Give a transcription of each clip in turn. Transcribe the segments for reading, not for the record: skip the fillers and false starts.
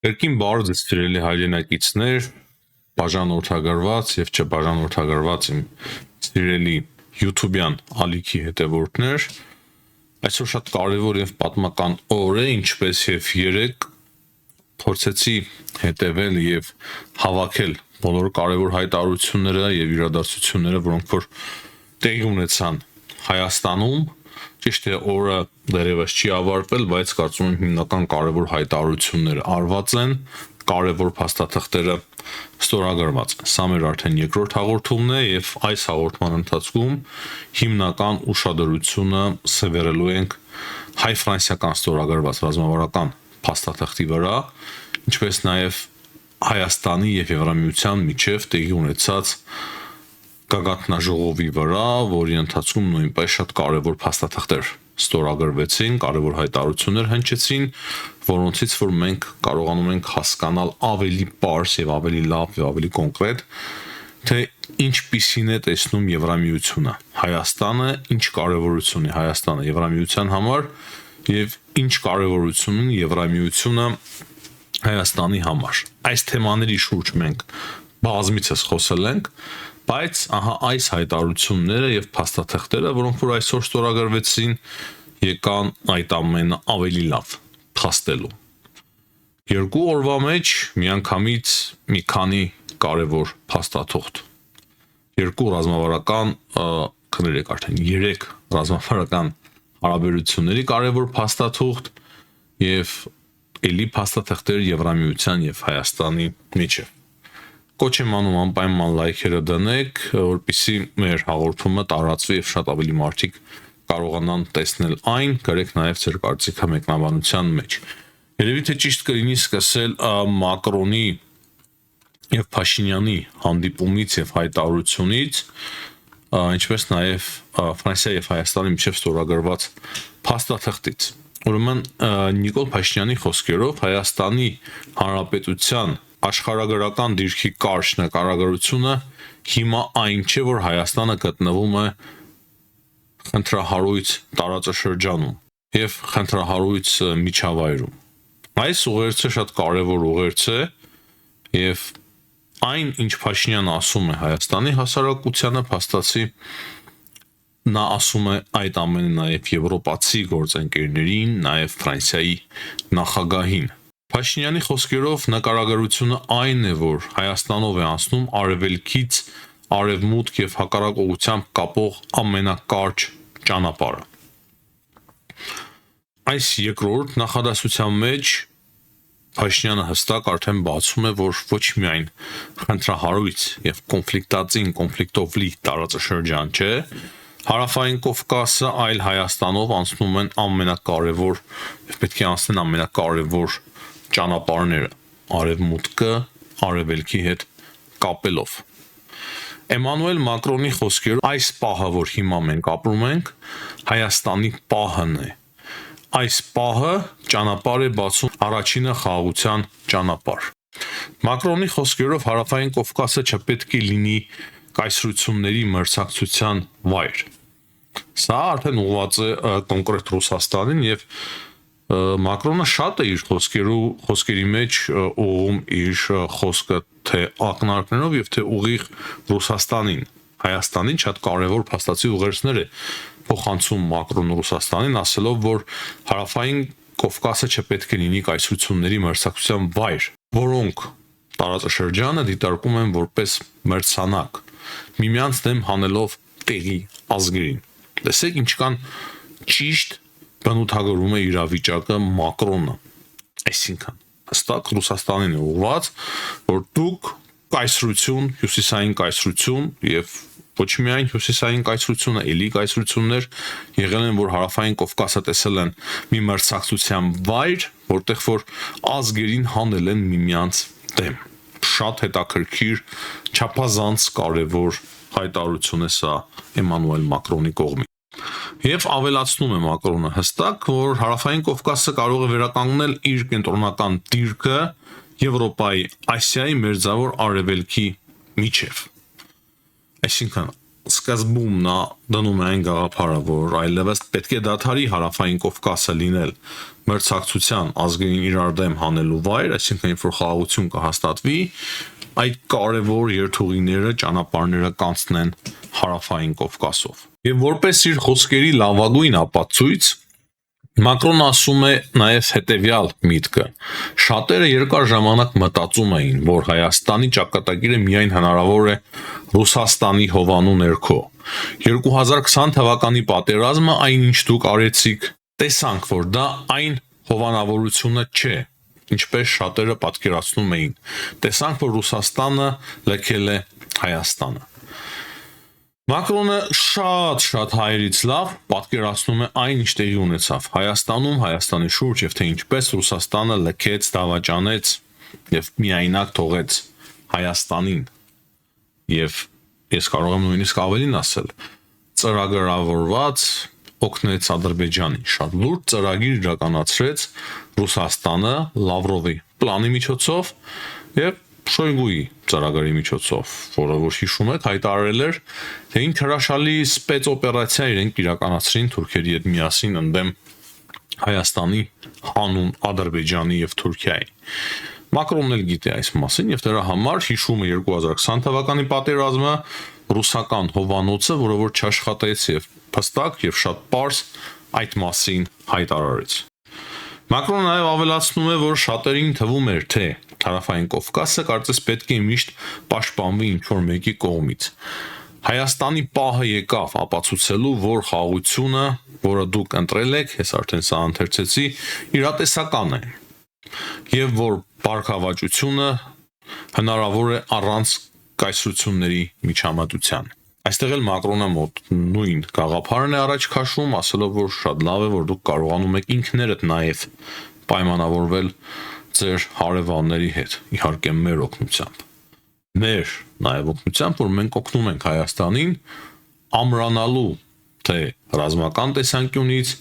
Երկին բարձ սիրելի հայրենակիցներ, բաժանորդագրված եւ չբաժանորդագրված իմ սիրելի YouTube-յան ալիքի հետևորդներ, այսօր շատ կարևոր եւ պատմական օր է, ինչպես եւ երեք փորձեցի հետևել եւ հավաքել բոլոր կարևոր հայտարարությունները եւ իրադարձությունները, որոնք որ տեղի ունեցան Հայաստանում, ճիշտ է օրը դեռևս չի ավարտվել, բայց կարծում եմ հիմնական կարևոր հայտարարությունները արված են, կարևոր փաստաթղթերը ստորագրված են։ Սա մեր արդեն երկրորդ հաղորդումն է եւ այս հաղորդման ընթացքում հիմնական ուշադրությունը սևեռելու ենք հայ-ֆրանսիական ստորագրված ռազմավարական փաստաթղթի վրա, ինչպես նաեւ Հայաստանի եւ Եվրամիության միջև տեղի ունեցած գագաթնաժողովի վրա, որի ընթացքում նույնպես շատ կարևոր փաստաթղթեր ստորագրվեցին, կարևոր հայտարարություններ հնչեցին, որոնցից որ մենք կարողանում ենք հասկանալ ավելի པարզ եւ ավելի լավ եւ ավելի կոնկրետ, թե ինչպիսին է տեսնում Եվրամիությունը, Հայաստանը, ինչ կարևորություն ունի Հայաստանը Եվրամիության համար եւ ինչ կարևորություն ունի Եվրամիությունը Հայաստանի համար։ Այս թեմաների շուրջ մենք բազմիցս խոսել ենք, բայց ահա այս հայտարարությունները եւ փաստաթղթերը, որոնք որ այսօր ստորագրվեցին, եկան այդ ամենը ավելի լավ փաստելու։ Երկու օրվա մեջ միանգամից մի քանի կարևոր փաստաթուղթ։ Երկու ռազմավարական, քներեք արդեն 3 ռազմավարական հարաբերությունների կարևոր փաստաթուղթ եւ էլի փաստաթղթեր Եվրամիության եւ Հայաստանի միջև։ Կոչ եմ անում անպայման լայքերը դնեք, որպեսզի մեր հաղորդումը տարածվի եւ շատ ավելի մարդիկ կարողանան տեսնել այն, գրեք նաեւ ձեր կարծիքը մեկնաբանության մեջ։ Երևի թե ճիշտ կլինի սկսել Մակրոնի եւ Փաշինյանի հանդիպումից եւ հայտարարությունից, ինչպես նաեւ Ֆրանսիա եւ Հայաստանի միջև ստորագրված փաստաթղթից։ Ուրեմն Նիկոլ Փաշինյանի խոսքերով Հայաստանի Հանրապետության աշխարհագրական դիրքի կարճ նկարագրությունը հիմա այն չէ, որ Հայաստանը գտնվում է խնդրահարույց տարածաշրջանում եւ խնդրահարույց միջավայրում։ Այս ուղերձը շատ կարևոր ուղերձ է եւ այն, ինչ Փաշինյանը ասում է Հայաստանի հասարակությանը, փաստացի նա ասում է այդ ամենը նաեւ եվրոպացի գործընկերներին, նաեւ Ֆրանսիայի նախագահին։ Փաշինյանի խոսքերով նկարագրությունը այն է, որ Հայաստանով է անցնում արևելքից արևմուտք եւ հակառակ ուղղությամբ կապող ամենակարճ ճանապարհը։ Այս երկրորդ նախադասության մեջ Փաշինյանը հստակ արդեն բացում է, որ ոչ միայն խնդրահարույց եւ կոնֆլիկտով լի տարածաշրջան չէ, Հարավային Կովկասը, այլ Հայաստանով անցնում են ամենակարևոր եւ պետք է անցնեն ամենակարևոր ճանապարհները, արևմուտքը արևելքի հետ կապելով։ Էմանուել Մակրոնի խոսքերով այս պահը, որ հիմա մենք ապրում ենք, Հայաստանի պահն է։ Այս պահը ճանապարհ է բացում առաջինը խաղաղության ճանապարհ։ Մակրոնի խոսքերով Հարավային Կովկասը չպետք է լինի կայսրությունների մրցակցության վայր։ Սա արդեն ուղղված է կոնկրետ Ռուսաստանին եւ Մակրոնը շատ է իր խոսքերի մեջ ուղղում իր խոսքը թե ակնարկներով եւ թե ուղիղ Ռուսաստանին, Հայաստանին շատ կարևոր փաստացի ուղերձներ է փոխանցում Մակրոնը Ռուսաստանին, ասելով, որ Հարավային Կովկասը չպետք է լինի կայսրությունների մրցակցության վայր, որոնք տարածաշրջանը դիտարկում են որպես մրցանակ, միմյանց դեմ հանելով տեղի ազգերին։ Տեսեք ինչքան ճիշտ բնութագրում է իրավիճակը Մակրոնը, այսինքն հստակ Ռուսաստանին է ուղղված, որ դուք կայսրություն, հյուսիսային կայսրություն եւ ոչ միայն հյուսիսային կայսրությունը, էլի կայսրություններ եղել են, որ Հարավային Կովկասը տեսել են մի մրցակցության վայր, որտեղ որ ազգերին հանել են միմյանց դեմ։ Շատ հետաքրքիր, չափազանց կարևոր հայտարարություն է սա Էմանուել Մակրոնի կողմից։ Եվ ավելացնում է Մակրոնը հստակ, որ Հարավային Կովկասը կարող է վերականգնել իր կենտրոնական դիրքը Եվրոպայի, Ասիայի մերձավոր արևելքի միջև։ Այսինքն սկզբում նա դնում է այն գաղափարը, որ այլևս պետք է դադարի հարավային Կովկասը լինել մրցակցության ազգային իրար դեմ հանելու վայր, այսինքն երբ որ խաղաղություն կհաստատվի, այդ կարևոր երթուղիները, ճանապարհները կանցնեն հարավային Կովկասով։ Եվ որպես իր խոսքերի լավագույն ապացույց Մակրոնը ասում է նաև հետևյալ միտքը. շատերը երկար ժամանակ մտածում էին, որ Հայաստանի ճակատագիրը միայն հնարավոր է Ռուսաստանի հովանու ներքո։ 2020 թվականի պատերազմը, այնինչ դուք արեցիք, տեսանք, որ դա այն հովանավորությունը չէ, ինչպես շատերը պատկերացնում էին։ Տեսանք, որ Ռուսաստանը լքել է Հայաստանը։ Մակրոնը շատ հայերից լավ պատկերացնում է այն, ինչ տեղի ունեցավ Հայաստանում, Հայաստանի շուրջ եւ թե ինչպես Ռուսաստանը լքեց, դավաճանեց եւ միայնակ թողեց Հայաստանին։ Եվ ես կարող եմ նույնիսկ ավելին ասել, ծրագրավորված օգնեց Ադրբեջանին, շատ լուրջ ծրագիր իրականացրեց Ռուսաստանը Լավրովի պլանի միջոցով եւ Շոյգուի ծրագրի միջոցով, որը որ հիշում եք, հայտարարել էր, թե ինչ հրաշալի սպեցօպերացիա իրենք իրականացրին թուրքերի հետ միասին ընդդեմ Հայաստանի հանուն Ադրբեջանի եւ Թուրքիայի։ Մակրոնն էլ գիտե այս մասին եւ դրա համար հիշում է 2020 թվականի պատերազմը, ռուսական հովանոցը, որը որ չաշխատեց եւ փստակ եւ շատ པարզ այդ մասին հայտարարեց։ Մակրոնը նաև ավելացնում է, որ շատերին թվում էր, թե հարավային Կովկասը կարծես պետք է միշտ պաշտպանվի ինչ-որ մեկի կողմից։ Հայաստանի պահը եկավ ապացուցելու, որ խաղաղությունը, որը դուք ընտրել եք, ես արդեն սա ընթերցեցի, իրատեսական է, եւ որ բարգավաճությունը հնարավոր է առանց կայսրությունների միջամտության։ Այստեղ էլ Մակրոնը մոտ նույն գաղափարն է առաջ քաշում, ասելով, որ շատ լավ է, որ դուք կարողանում եք ինքներդ նաև պայմանավորվել ձեր հարևանների հետ, իհարկե մեր օգնությամբ։ Մեր նաև օգնությամբ, որ մենք օգնում ենք Հայաստանին ամրանալու թե ռազմական տեսանկյունից,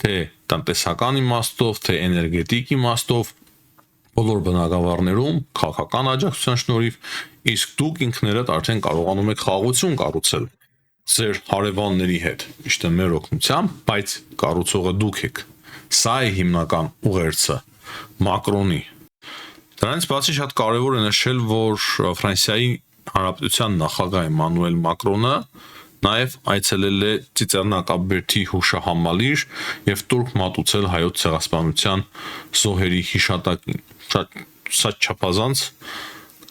թե տնտեսական իմաստով, թե էներգետիկ իմաստով, բոլոր բնագավառներում քաղաքական աջակցության շնորհիվ, իսկ դուք ինքներդ արդեն կարողանում եք խաղաղություն կառուցել ձեր հարևանների հետ, ճիշտ է մեր օգնությամբ, բայց կառուցողը դուք եք։ Սա է հիմնական ուղերձը Մակրոնի։ Դրանից բացի շատ կարևոր է նշել, որ Ֆրանսիայի Հանրապետության նախագահ Էմանուել Մակրոնը նաև այցելել է Ծիծեռնակաբերդի հուշահամալիր եւ տուրք մատուցել հայոց ցեղասպանության զոհերի հիշատակին։ Սա չափազանց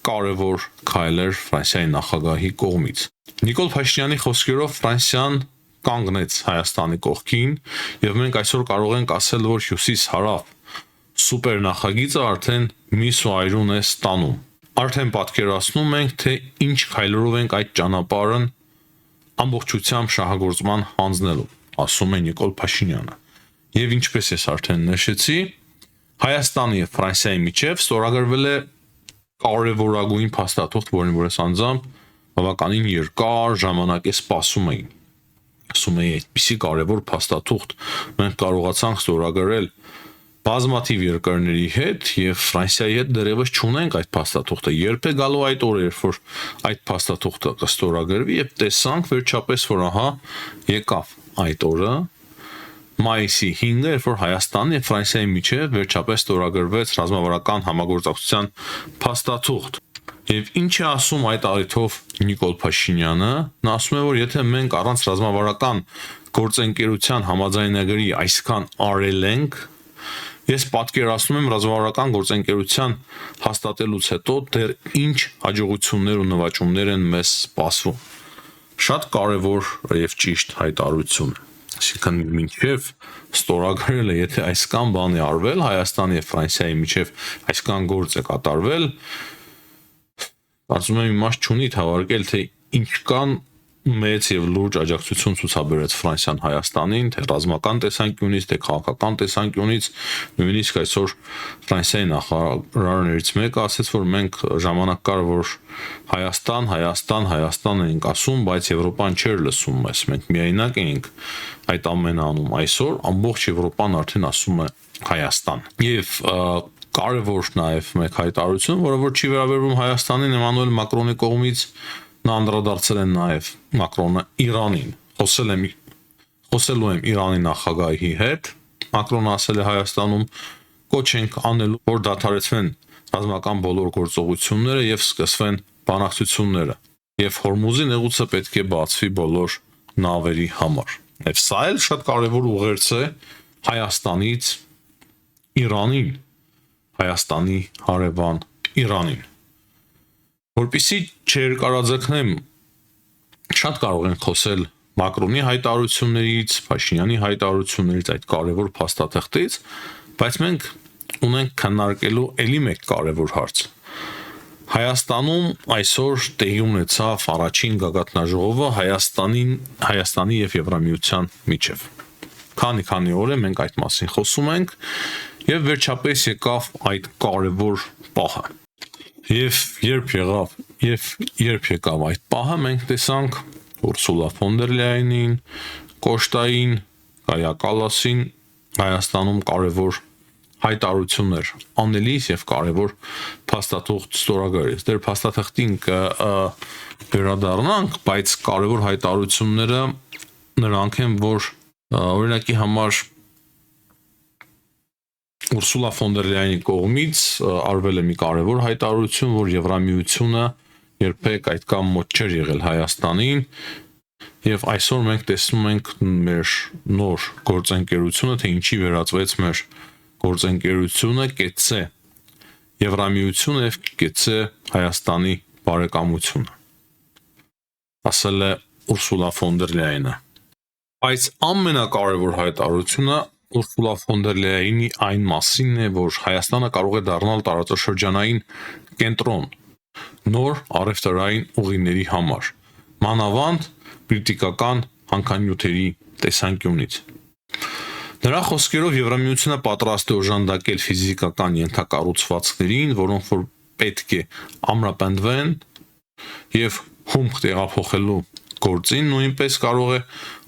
կարևոր քայլ էր Ֆրանսիայի նախագահի կողմից։ Նիկոլ Փաշինյանի խոսքերով Ֆրանսիան կանգնեց Հայաստանի կողքին եւ մենք այսօր կարող ենք ասել, որ հյուսիս-հարավ սուպեր նախագիծը արդեն միս ու այրուն է ստանում։ Արդեն պատկերացնում ենք, թե ինչ քայլերով ենք այդ ճանապարհն ամբողջությամբ շահագործման հանձնելու, ասում է Նիկոլ Փաշինյանը։ Եվ ինչպես ես արդեն նշեցի, Հայաստանի եւ Ֆրանսիայի միջև ստորագրվել է կարևորագույն փաստաթուղթ, որին որ ես անձամբ բավականին երկար ժամանակ է սպասում էին։ Ասում էի, այդպիսի կարևոր փաստաթուղթ մենք կարողացանք ստորագրել բազմաթիվ երկրների հետ եւ Ֆրանսիայի հետ դեռևս չունենք այդ փաստաթուղթը։ Երբ է գալու այդ օրը, երբ որ այդ փաստաթուղթը կստորագրվի եւ տեսանք վերջապես, որ ահա եկավ այդ օրը, մայիսի 5-ը, երբ որ Հայաստանի եւ Ֆրանսիայի միջև վերջապես ստորագրվեց ռազմավարական համագործակցության փաստաթուղթ։ Եվ ինչ է ասում այդ առիթով Նիկոլ Փաշինյանը, նա ասում է, որ եթե մենք առանց ռազմավարական գործընկերության համաձայնագրի այսքան արել ենք, ես պատկերացնում եմ ռազմավարական գործընկերության հաստատելուց հետո դեռ ինչ հաջողություններ ու նվաճումներ են մեզ սպասվում։ Շատ կարևոր եւ ճիշտ հայտարարություն։ Այսինքն մինչև ստորագրելը, եթե այսքան բան է արվել Հայաստանի եւ Ֆրանսիայի միջև այսքան գործ է կատարվել, կարծում եմ իմաստ չունի թվարկել, թե ինչքան մեծ եւ լուրջ աջակցություն ցուցաբերեց Ֆրանսիան Հայաստանին, թե ռազմական տեսանկյունից, թե քաղաքական տեսանկյունից, նույնիսկ այսօր Ֆրանսիայի նախարարներից մեկը ասաց, որ մենք ժամանակ կար, որ Հայաստան ենք ասում, բայց Եվրոպան չէր լսում մեզ, մենք միայնակ էինք այդ ամենը անում։ Այսօր ամբողջ Եվրոպան արդեն ասում է Հայաստան։ Եվ կարևոր նաև մեկ հայտարարություն, որը որ չի վերաբերվում Հայաստանին, Էմանուել Մակրոնի կողմից նա անդրադարձել է նաև Մակրոնը Իրանին, խոսելու եմ Իրանի նախագահի հետ, Մակրոնը ասել է Հայաստանում կոչ ենք անելու, որ դադարեցվեն ռազմական բոլոր գործողությունները եւ սկսվեն բանակցությունները, եւ Հորմուզի նեղուցը պետք է բացվի բոլոր նավերի համար։ Եվ սա էլ շատ կարևոր ուղերձ է Հայաստանից Իրանին, Հայաստանի հարևան Իրանին։ Որպեսզի չերկարաձգնեմ, շատ կարող են խոսել Մակրոնի հայտարարություններից, Փաշինյանի հայտարարություններից, այդ կարևոր փաստաթղթից, բայց մենք ունենք քննարկելու ելի մեկ կարևոր հարց։ Հայաստանում այսօր տեղի ունեցավ առաջին գագաթնաժողովը Հայաստանի եւ Եվրամիության միջև։ Քանի օր է մենք այդ մասին խոսում ենք եւ վերջապես եկավ այդ կարևոր պահը։ Եվ երբ եկավ այդ պահը, մենք տեսանք Ուրսուլա ֆոն դեր Լայենին, Կոշտային, Կայա Կալասին Հայաստանում կարևոր հայտարարություններ անելիս եւ կարևոր փաստաթուղթ ստորագրելիս։ Դեր փաստաթղթին կվերադառնանք, բայց կարևոր հայտարարությունները նրանք են, որ օրինակի համար Ուրսուլա ֆոն դեր Լայենի կողմից արվել է մի կարևոր հայտարարություն, որ Եվրամիությունը երբեք այդքան մոտ չէր եղել Հայաստանին, եւ այսօր մենք տեսնում ենք մեր նոր գործընկերությունը, թե ինչի վերածվեց մեր գործընկերությունը, կեցցե Եվրամիությունը եւ կեցցե Հայաստանի բարեկամությունը։ Ասել է Ուրսուլա ֆոն դեր Լայենը։ Բայց ամենակարևոր հայտարարությունը Ուրսուլա ֆոն դեր Լայենի այն մասինն է, որ Հայաստանը կարող է դառնալ տարածաշրջանային կենտրոն նոր առևտրային ուղիների համար, մանավանդ պոլիտիկական հանքանյութերի տեսանկյունից։ Նրա խոսքերով Եվրամիությունը պատրաստ է օժանդակել ֆիզիկական ենթակառուցվածքներին, որոնք որ պետք է ամրապնդվեն եւ հումք տեղափոխելու գործին, նույնպես կարող է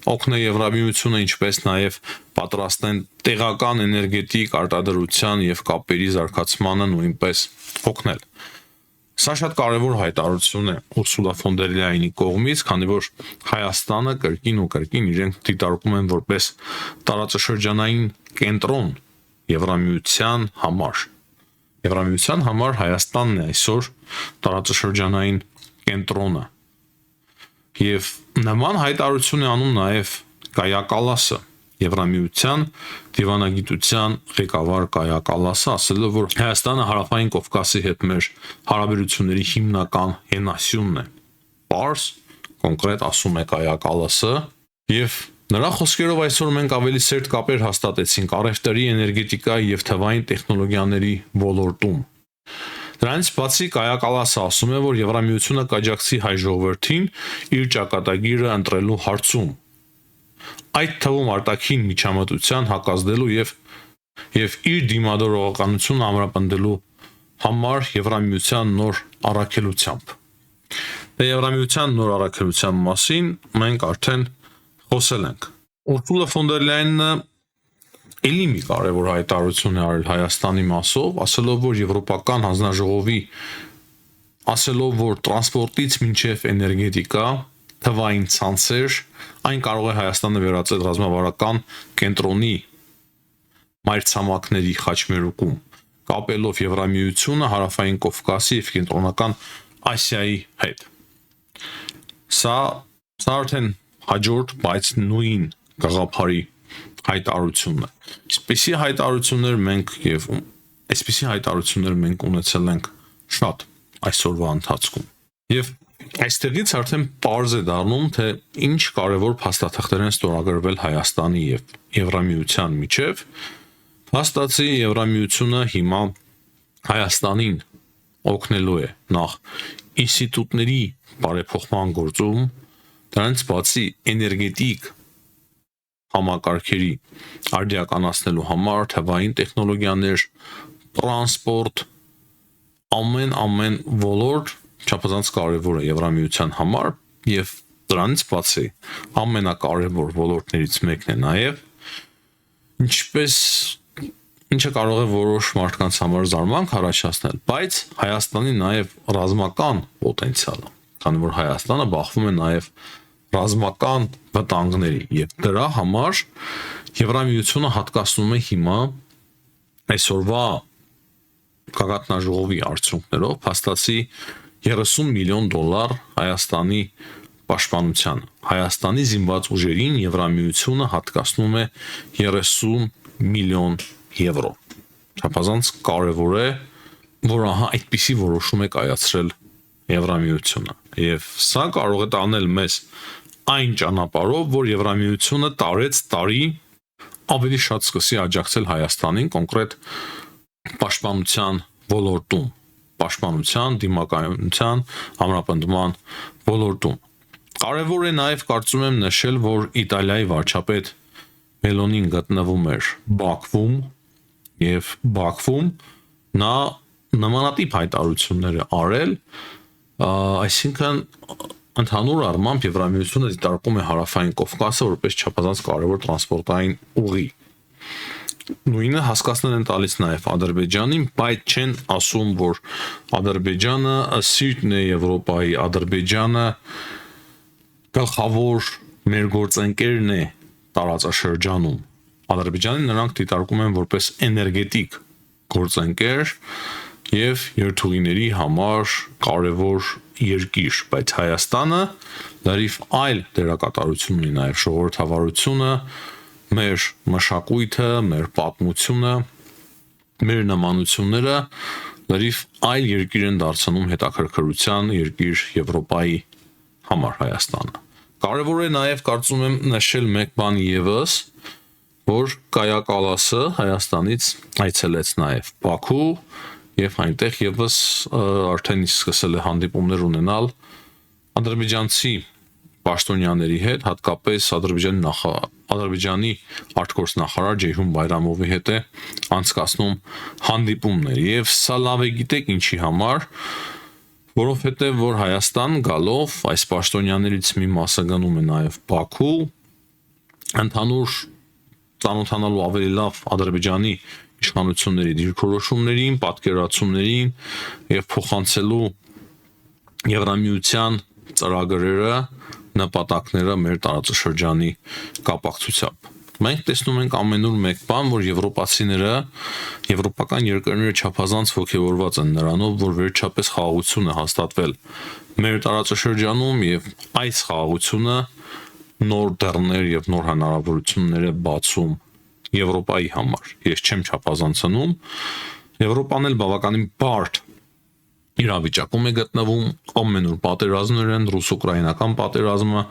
օգնել Եվրամիությունը, ինչպես նաեւ պատրաստեն տեղական էներգետիկ արտադրության եւ կապերի զարգացմանը նույնպես օգնել։ Սա շատ կարևոր հայտարարություն է Ուրսուլա ֆոն դեր Լայենի կողմից, քանի որ Հայաստանը կրկին իրենք դիտարկում են որպես տարածաշրջանային կենտրոն Եվրամիության համար։ Եվրամիության համար Հայաստանն է այսօր տարածաշրջանային կենտրոնը։ Եվ նման հայտարարություն է անում նաև Կայա Կալասը, Եվրամիության դիվանագիտության ղեկավար Կայա Կալասը, ասելով, որ Հայաստանը Հարավային Կովկասի հետ մեր հարաբերությունների հիմնական հենասյունն է։ Պարզ, կոնկրետ ասում է Կայա Կալասը, եւ նրա խոսքերով այսօր մենք ավելի սերտ կապեր հաստատեցինք առևտրի, էներգետիկայի եւ թվային տեխնոլոգիաների ոլորտում։ Դրանից բացի Կայա Կալասը ասում է, որ Եվրամիությունը կաջակցի հայ ժողովրդին իր ճակատագիրը ընտրելու հարցում, այդ թվում արտաքին միջամտության հակազդելու եւ իր դիմադրողականությունը ամրապնդելու համար Եվրամիության նոր առաքելությամբ։ Դե Եվրամիության նոր առաքելության մասին մենք արդեն խոսել ենք։ Ուրսուլա ֆոն դեր Լայենը ելի մի կարևոր հայտարարություն է արել Հայաստանի մասով, ասելով, որ Եվրոպական հանձնաժողովի ասելով, որ տրանսպորտից մինչև էներգետիկա, թվային ցանցեր, այն կարող է Հայաստանը վերածել ռազմավարական կենտրոնի մայրցամաքների խաչմերուկում, կապելով Եվրամիությունը Հարավային Կովկասի եւ Կենտրոնական Ասիայի հետ։ Սա արդեն հաջորդ, բայց նույն գաղափարի հայտարարությունն է։ Այսպիսի հայտարարություններ մենք ունեցել ենք շատ այսօրվա ընթացքում։ Եվ այստեղից արդեն պարզ է դառնում, թե ինչ կարևոր փաստաթղթեր են ստորագրվել Հայաստանի եւ Եվրամիության միջև։ Փաստացի Եվրամիությունը հիմա Հայաստանին օգնելու է նախ ինստիտուտների բարեփոխման գործում, դրանից բացի էներգետիկ համակարգերի արդիականացնելու համար, թվային տեխնոլոգիաներ, տրանսպորտ, ամեն ոլորտ չափազանց կարևոր է Եվրամիության համար եւ դրանից բացի ամենակարևոր ոլորտներից մեկն է նաեւ ինչը կարող է որոշ մարդկանց համար զարմանք առաջացնել, բայց Հայաստանի նաեւ ռազմական պոտենցիալը, քանի որ Հայաստանը բախվում է նաև ռազմական վտանգների եւ դրա համար Եվրամիությունը հատկացնում է հիմա այսօրվա գագաթնաժողովի արդյունքներով փաստացի $30 միլիոն Հայաստանի պաշտպանության Հայաստանի զինված ուժերին Եվրամիությունը հատկացնում է 30 միլիոն եվրո չափազանց կարևոր է որ ահա այդպիսի որոշում է կայացրել Եվրամիությունը եւ սա կարող է տանել մեզ այն ճանապարհով որ Եվրամիությունը տարեց տարի ավելի շատ սկսի աջակցել Հայաստանին կոնկրետ պաշտպանության ոլորտում պաշտպանության դիմակայունության ամրապնդման ոլորտում կարևոր է նաեւ կարծում եմ նշել որ Իտալիայի վարչապետ Մելոնին գտնվում էր Բաքվում եւ Բաքվում նա նմանատիպ հայտարարություններ է արել այսինքն ընդհանուր առմամբ Եվրամիությունը դիտարկում է հարավային Կովկասը որպես չափազանց կարևոր տրանսպորտային ուղի նույնը հասկացնել են տալիս նաև Ադրբեջանին, բայց չեն ասում, որ Ադրբեջանը սիրտն է Եվրոպայի, Ադրբեջանը գլխավոր մեր գործընկերն է տարածաշրջանում։ Ադրբեջանին նրանք դիտարկում են որպես էներգետիկ գործընկեր եւ երթուղիների համար կարևոր երկիր, բայց Հայաստանը լրիվ այլ դերակատարություն ունի նաև ժողովրդավարությունը մեր մշակույթը, մեր պատմությունը, մեր նմանությունները լրիվ այլ երկիր են դարձնում հետաքրքրության երկիր Եվրոպայի համար Հայաստանը։ Կարևոր է նաև կարծում եմ նշել մեկ բան եւս, որ Կայա Կալասը Հայաստանից այցելեց նաև Բաքու եւ այնտեղ եւս արդեն սկսել է հանդիպումներ ունենալ ադրբեջանցի պաշտոնյաների հետ, հատկապես Ադրբեջանի արտգործնախարար Ջեյհուն Բայրամովի հետ է անցկացնում հանդիպումներ եւ սա լավ է գիտեք ինչի համար, որովհետեւ որ Հայաստան գալով այս պաշտոնյաներից մի մասը գնում է նաեւ Բաքու, ընդհանուր ծանոթանալու ավելի լավ Ադրբեջանի իշխանությունների դիրքորոշումներին, պատկերացումներին եւ փոխանցելու Եվրամիության ծրագրերը նպատակները մեր տարածաշրջանի կապակցությամբ։ Մենք տեսնում ենք ամենուր մեկ բան, որ եվրոպացիները, եվրոպական երկրները չափազանց ողջավորված են նրանով, որ վերջապես խաղաղություն է հաստատվել մեր տարածաշրջանում եւ այս խաղաղությունը նոր դռներ եւ նոր հնարավորություններ է բացում Եվրոպայի համար։ Ես չեմ չափազանցնում, Եվրոպան էլ բավականին բարդ իրավիճակում է գտնվում, ամենուր պատերազմներ են, ռուս-ուկրաինական պատերազմը,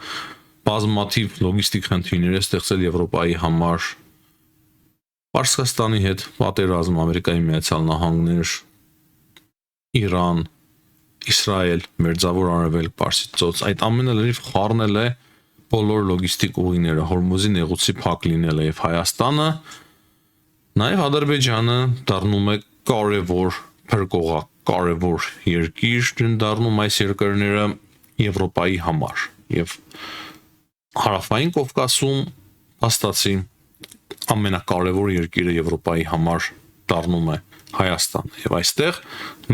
բազմաթիվ լոգիստիկ խնդիրներ է ստեղծել Եվրոպայի համար, Պարսկաստանի հետ պատերազմ, Ամերիկայի Միացյալ Նահանգներ, Իրան, Իսրայել, Մերձավոր Արևելք, Պարսից ծոց, այդ ամենը լրիվ խառնել է բոլոր լոգիստիկ ուղիները, Հորմուզի նեղուցի փակ լինելը եւ Հայաստանը, նաեւ Ադրբեջանը դառնում է կարևոր փրկողակ կարևոր երկիր դառնում այս երկրները Եվրոպայի համար եւ հարավային Կովկասում հաստատի ամենակարևոր երկիրը Եվրոպայի համար դառնում է Հայաստանը եւ այստեղ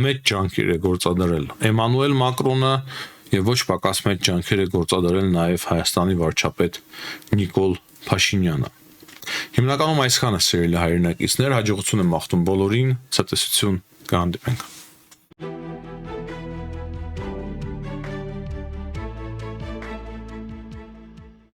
մեծ ջանքեր է գործադրել Էմանուել Մակրոնը եւ ոչ պակաս մեծ ջանքեր է գործադրել նաեւ Հայաստանի վարչապետ Նիկոլ Փաշինյանը Հիմնականում այսքանը սիրելի հայրենակիցներ հաջողություն եմ մաղթում բոլորին ցտեսություն կհանդիպենք